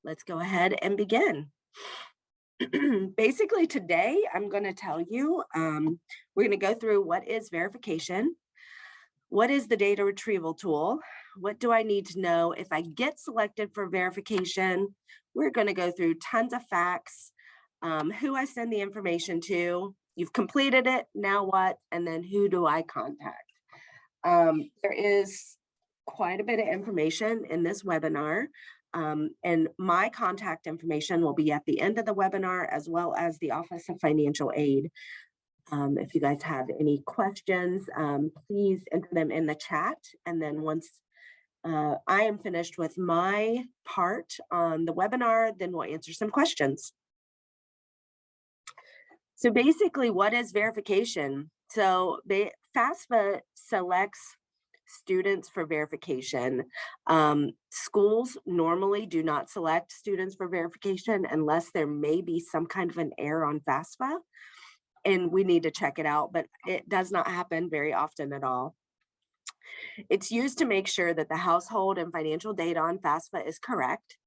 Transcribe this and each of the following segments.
let's go ahead and begin. Basically, today I'm going to tell you, we're going to go through what is verification, what is the data retrieval tool, what do I need to know if I get selected for verification. We're going to go through tons of facts, who I send the information to, you've completed it, now what, and then who do I contact. There is quite a bit of information in this webinar. And my contact information will be at the end of the webinar, as well as the Office of Financial Aid. If you guys have any questions, please enter them in the chat. And then once I am finished with my part on the webinar, then we'll answer some questions. So basically, what is verification? So FAFSA selects students for verification. Schools normally do not select students for verification unless there may be some kind of an error on FAFSA, and we need to check it out, but it does not happen very often at all. It's used to make sure that the household and financial data on FAFSA is correct.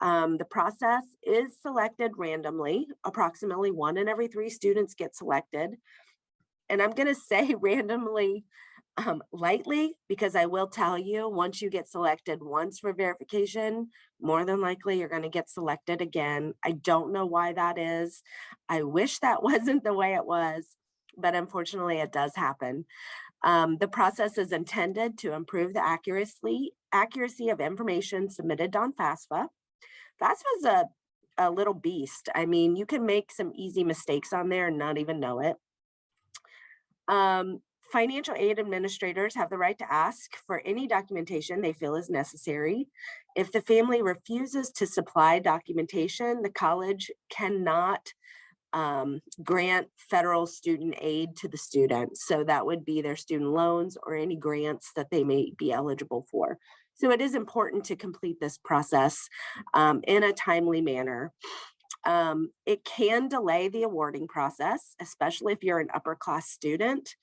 The process is selected randomly. Approximately 1 in every 3 students get selected. And I'm going to say randomly lightly, because I will tell you, once you get selected once for verification, more than likely you're going to get selected again. I don't know why that is. I wish that wasn't the way it was, but unfortunately it does happen. The process is intended to improve the accuracy of information submitted on FAFSA. FAFSA is a little beast. I mean, you can make some easy mistakes on there and not even know it. Financial aid administrators have the right to ask for any documentation they feel is necessary. If the family refuses to supply documentation, the college cannot grant federal student aid to the student. So that would be their student loans or any grants that they may be eligible for. So it is important to complete this process in a timely manner. It can delay the awarding process, especially if you're an upper class student.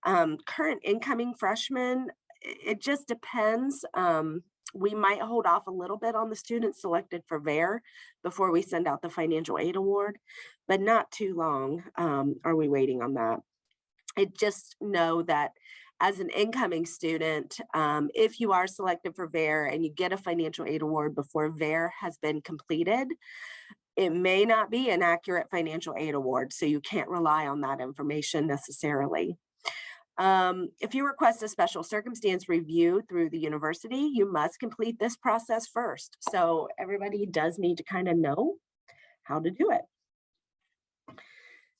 Current incoming freshmen, it just depends. We might hold off a little bit on the students selected for VER before we send out the financial aid award, but not too long are we waiting on that. Just know that as an incoming student, if you are selected for VER and you get a financial aid award before VER has been completed, it may not be an accurate financial aid award, so you can't rely on that information necessarily. If you request a special circumstance review through the university, you must complete this process first. So everybody does need to kind of know how to do it.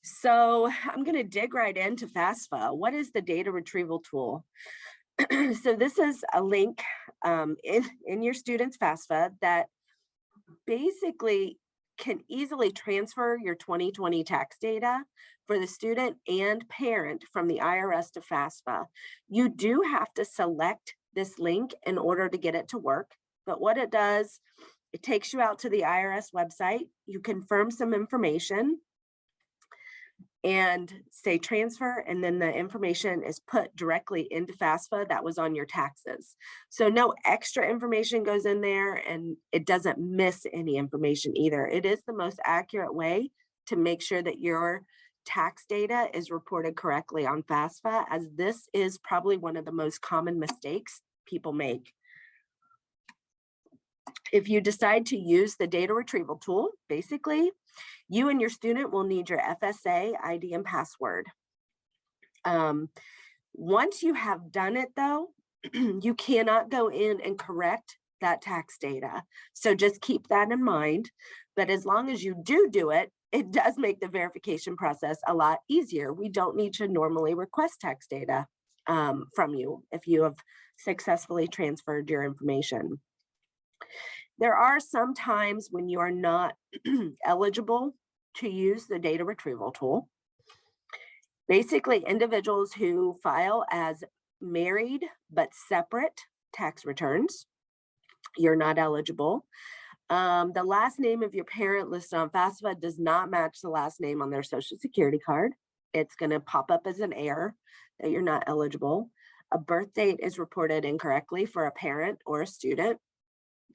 So I'm going to dig right into FAFSA. What is the data retrieval tool? So this is a link in your student's FAFSA that basically can easily transfer your 2020 tax data for the student and parent from the IRS to FAFSA. You do have to select this link in order to get it to work, but what it does, it takes you out to the IRS website, you confirm some information and say transfer, and then the information is put directly into FAFSA that was on your taxes. So no extra information goes in there, and it doesn't miss any information either. It is the most accurate way to make sure that your tax data is reported correctly on FAFSA, as this is probably one of the most common mistakes people make. If you decide to use the data retrieval tool, basically, you and your student will need your FSA ID and password. Once you have done it though, you cannot go in and correct that tax data. So just keep that in mind. But as long as you do it, it does make the verification process a lot easier. We don't need to normally request tax data from you if you have successfully transferred your information. There are some times when you are not eligible to use the data retrieval tool. Basically, individuals who file as married but separate tax returns, you're not eligible. The last name of your parent listed on FAFSA does not match the last name on their Social Security card. It's going to pop up as an error that you're not eligible. A birth date is reported incorrectly for a parent or a student.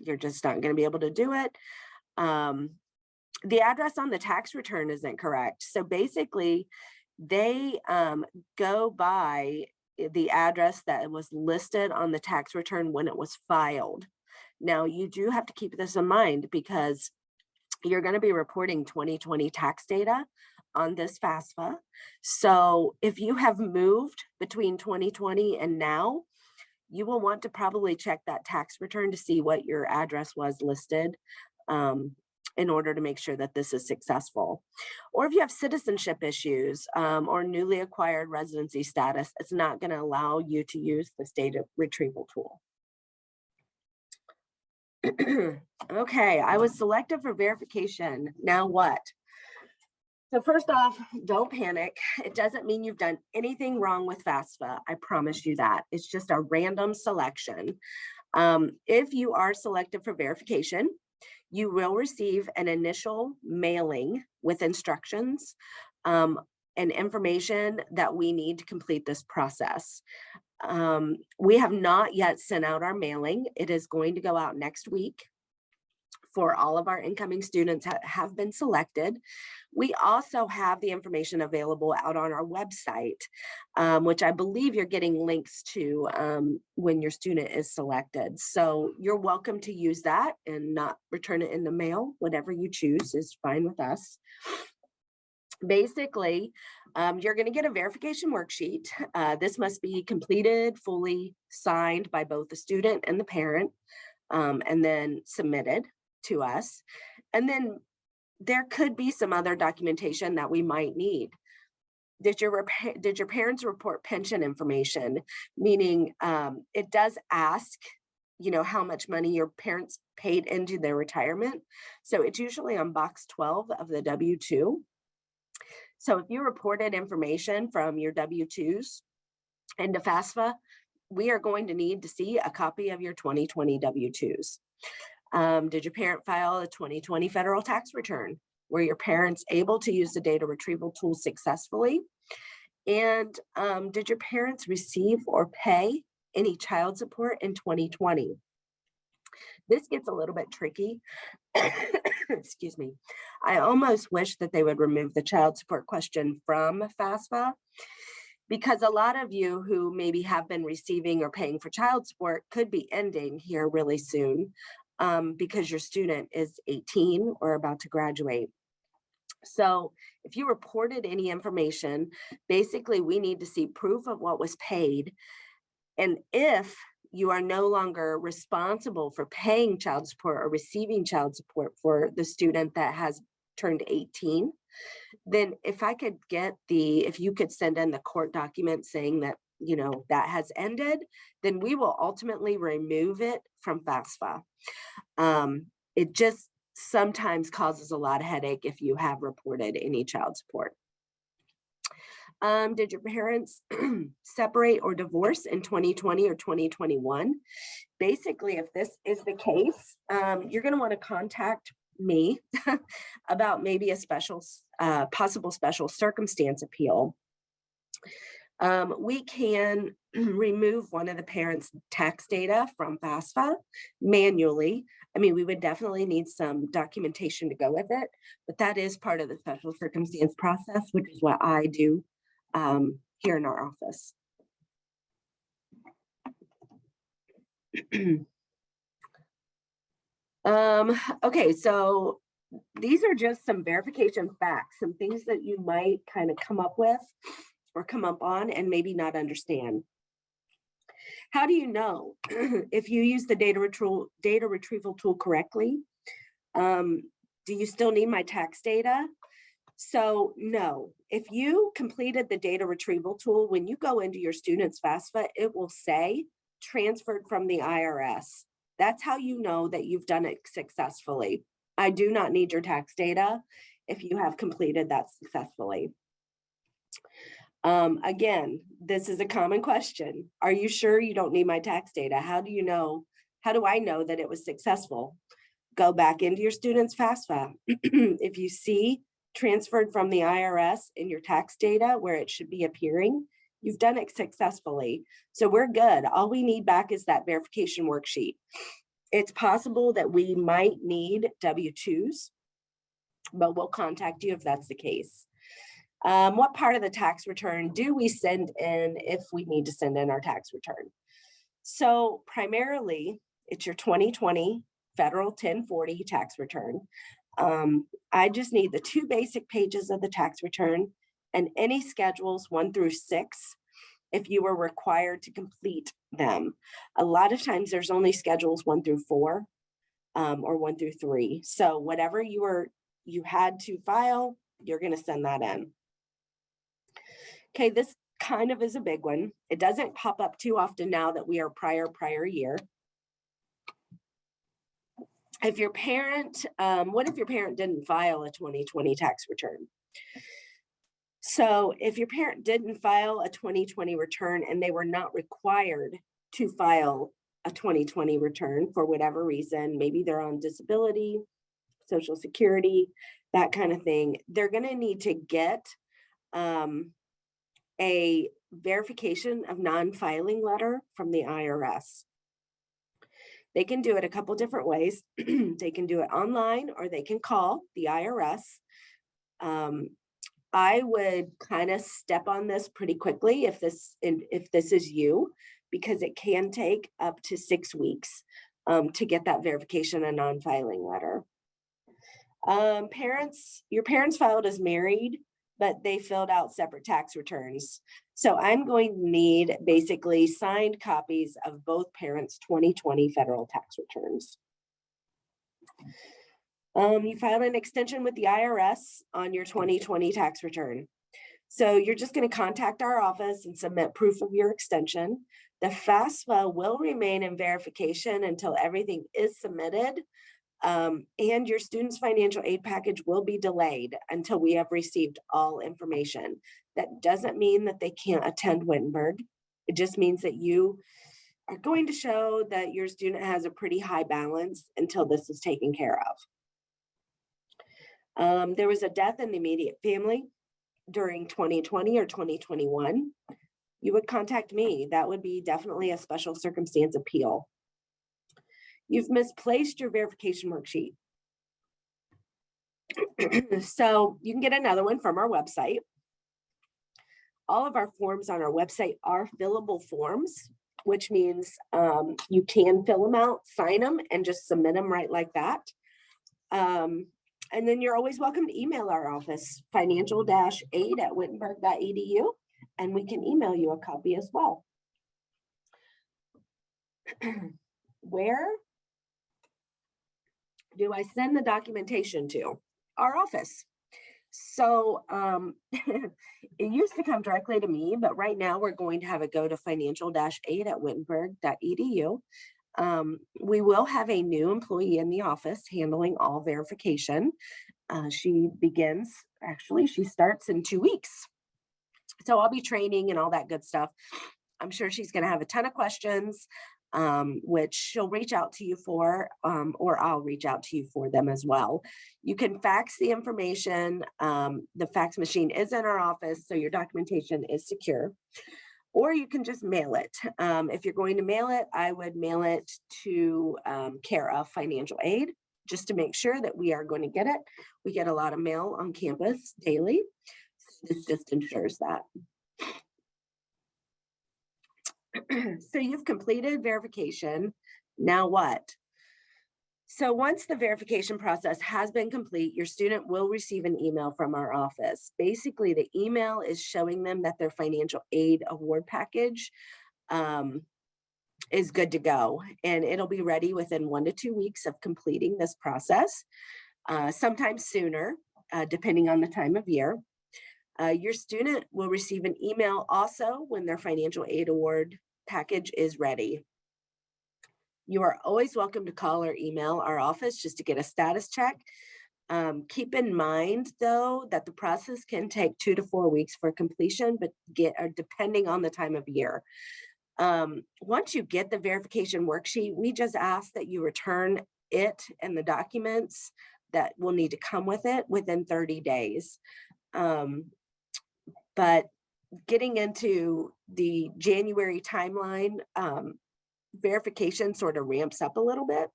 You're just not going to be able to do it. The address on the tax return isn't correct. So basically, they go by the address that was listed on the tax return when it was filed. Now, you do have to keep this in mind because you're going to be reporting 2020 tax data on this FAFSA. So if you have moved between 2020 and now, you will want to probably check that tax return to see what your address was listed in order to make sure that this is successful. Or if you have citizenship issues or newly acquired residency status, it's not going to allow you to use this data retrieval tool. Okay, I was selected for verification. Now what? So first off, don't panic. It doesn't mean you've done anything wrong with FAFSA. I promise you that. It's just a random selection. If you are selected for verification, you will receive an initial mailing with instructions and information that we need to complete this process. We have not yet sent out our mailing. It is going to go out next week for all of our incoming students that have been selected. We also have the information available out on our website, which I believe you're getting links to when your student is selected. So you're welcome to use that and not return it in the mail. Whatever you choose is fine with us. Basically, you're going to get a verification worksheet. This must be completed, fully signed by both the student and the parent, and then submitted to us. And then there could be some other documentation that we might need. Did your parents report pension information? Meaning it does ask, you know, how much money your parents paid into their retirement. So it's usually on box 12 of the W-2. So if you reported information from your W-2s into FAFSA, we are going to need to see a copy of your 2020 W-2s. Did your parent file a 2020 federal tax return? Were your parents able to use the data retrieval tool successfully? And did your parents receive or pay any child support in 2020? This gets a little bit tricky. Excuse me. I almost wish that they would remove the child support question from FAFSA, because a lot of you who maybe have been receiving or paying for child support could be ending here really soon because your student is 18 or about to graduate. So if you reported any information, basically we need to see proof of what was paid. And if you are no longer responsible for paying child support or receiving child support for the student that has turned 18, then if you could send in the court document saying that, you know, that has ended, then we will ultimately remove it from FAFSA. It just sometimes causes a lot of headache if you have reported any child support. Did your parents separate or divorce in 2020 or 2021? Basically, if this is the case, you're going to want to contact me about maybe a possible special circumstance appeal. We can remove one of the parents' tax data from FAFSA manually. I mean, we would definitely need some documentation to go with it, but that is part of the special circumstance process, which is what I do here in our office. Okay, so these are just some verification facts, some things that you might kind of come up with or come up on and maybe not understand. How do you know if you use the data retrieval tool correctly? Do you still need my tax data? So no, if you completed the data retrieval tool, when you go into your student's FAFSA, it will say transferred from the IRS. That's how you know that you've done it successfully. I do not need your tax data if you have completed that successfully. Again, this is a common question. Are you sure you don't need my tax data? How do I know that it was successful? Go back into your student's FAFSA. If you see transferred from the IRS in your tax data where it should be appearing, you've done it successfully. So we're good. All we need back is that verification worksheet. It's possible that we might need W-2s, but we'll contact you if that's the case. What part of the tax return do we send in if we need to send in our tax return? So primarily, it's your 2020 federal 1040 tax return. I just need the 2 basic pages of the tax return and any schedules 1 through 6 if you were required to complete them. A lot of times there's only schedules 1 through 4 or 1 through 3. So whatever you had to file, you're going to send that in. Okay, this kind of is a big one. It doesn't pop up too often now that we are prior year. If your parent, what if your parent didn't file a 2020 tax return? So if your parent didn't file a 2020 return and they were not required to file a 2020 return for whatever reason, maybe they're on disability, Social Security, that kind of thing, they're going to need to get a verification of non-filing letter from the IRS. They can do it a couple different ways. They can do it online or they can call the IRS. I would kind of step on this pretty quickly if this is you, because it can take up to 6 weeks to get that verification and non-filing letter. Your parents filed as married, but they filled out separate tax returns. So I'm going to need basically signed copies of both parents' 2020 federal tax returns. You filed an extension with the IRS on your 2020 tax return. So you're just going to contact our office and submit proof of your extension. The FAFSA will remain in verification until everything is submitted. And your student's financial aid package will be delayed until we have received all information. That doesn't mean that they can't attend Wittenberg. It just means that you are going to show that your student has a pretty high balance until this is taken care of. There was a death in the immediate family during 2020 or 2021. You would contact me. That would be definitely a special circumstance appeal. You've misplaced your verification worksheet. So you can get another one from our website. All of our forms on our website are fillable forms, which means you can fill them out, sign them, and just submit them right like that. And then you're always welcome to email our office, financial-aid@wittenberg.edu, and we can email you a copy as well. Where do I send the documentation to? Our office. So it used to come directly to me, but right now we're going to have it go to financial-aid@wittenberg.edu. We will have a new employee in the office handling all verification. She starts in 2 weeks. So I'll be training and all that good stuff. I'm sure she's going to have a ton of questions, which she'll reach out to you for, or I'll reach out to you for them as well. You can fax the information. The fax machine is in our office, so your documentation is secure. Or you can just mail it. If you're going to mail it, I would mail it to care of financial aid, just to make sure that we are going to get it. We get a lot of mail on campus daily. So this just ensures that. So you've completed verification. Now what? So once the verification process has been complete, your student will receive an email from our office. Basically, the email is showing them that their financial aid award package is good to go, and it'll be ready within 1 to 2 weeks of completing this process, sometimes sooner, depending on the time of year. Your student will receive an email also when their financial aid award package is ready. You are always welcome to call or email our office just to get a status check. Keep in mind, though, that the process can take 2 to 4 weeks for completion, but depending on the time of year. Once you get the verification worksheet, we just ask that you return it and the documents that will need to come with it within 30 days. But getting into the January timeline, verification sort of ramps up a little bit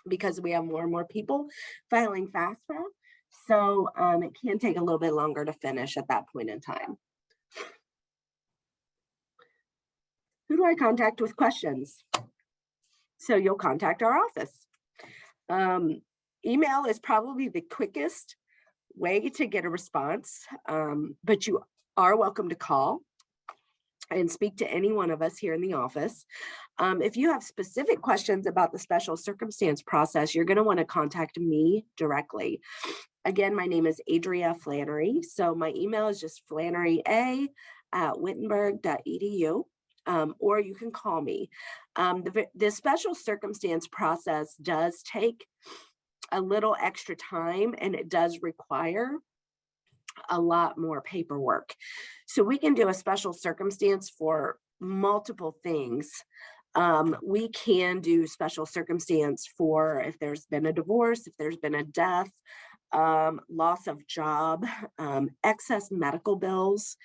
because we have more and more people filing FAFSA. So it can take a little bit longer to finish at that point in time. Who do I contact with questions? So you'll contact our office. Email is probably the quickest way to get a response, but you are welcome to call and speak to any one of us here in the office. If you have specific questions about the special circumstance process, you're going to want to contact me directly. Again, my name is Adria Flannery. So my email is just flannery@wittenberg.edu. Or you can call me. The special circumstance process does take a little extra time, and it does require a lot more paperwork. So we can do a special circumstance for multiple things. We can do special circumstance for if there's been a divorce, if there's been a death, loss of job, excess medical bills.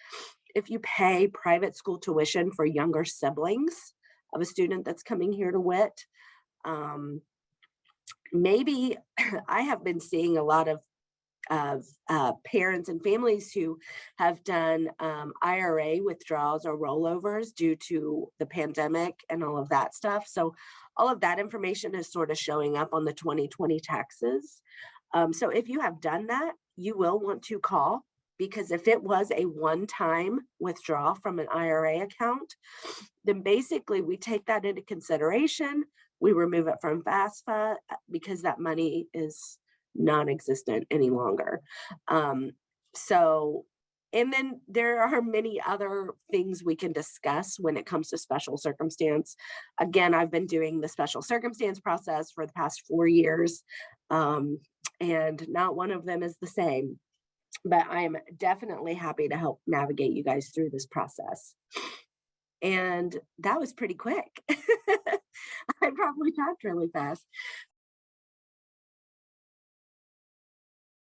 If you pay private school tuition for younger siblings of a student that's coming here to WIT, maybe I have been seeing a lot of parents and families who have done IRA withdrawals or rollovers due to the pandemic and all of that stuff. So all of that information is sort of showing up on the 2020 taxes. So if you have done that, you will want to call, because if it was a one-time withdrawal from an IRA account, then basically we take that into consideration. We remove it from FAFSA because that money is non-existent any longer. And then there are many other things we can discuss when it comes to special circumstance. Again, I've been doing the special circumstance process for the past 4 years, and not one of them is the same. But I'm definitely happy to help navigate you guys through this process. And that was pretty quick. I probably talked really fast.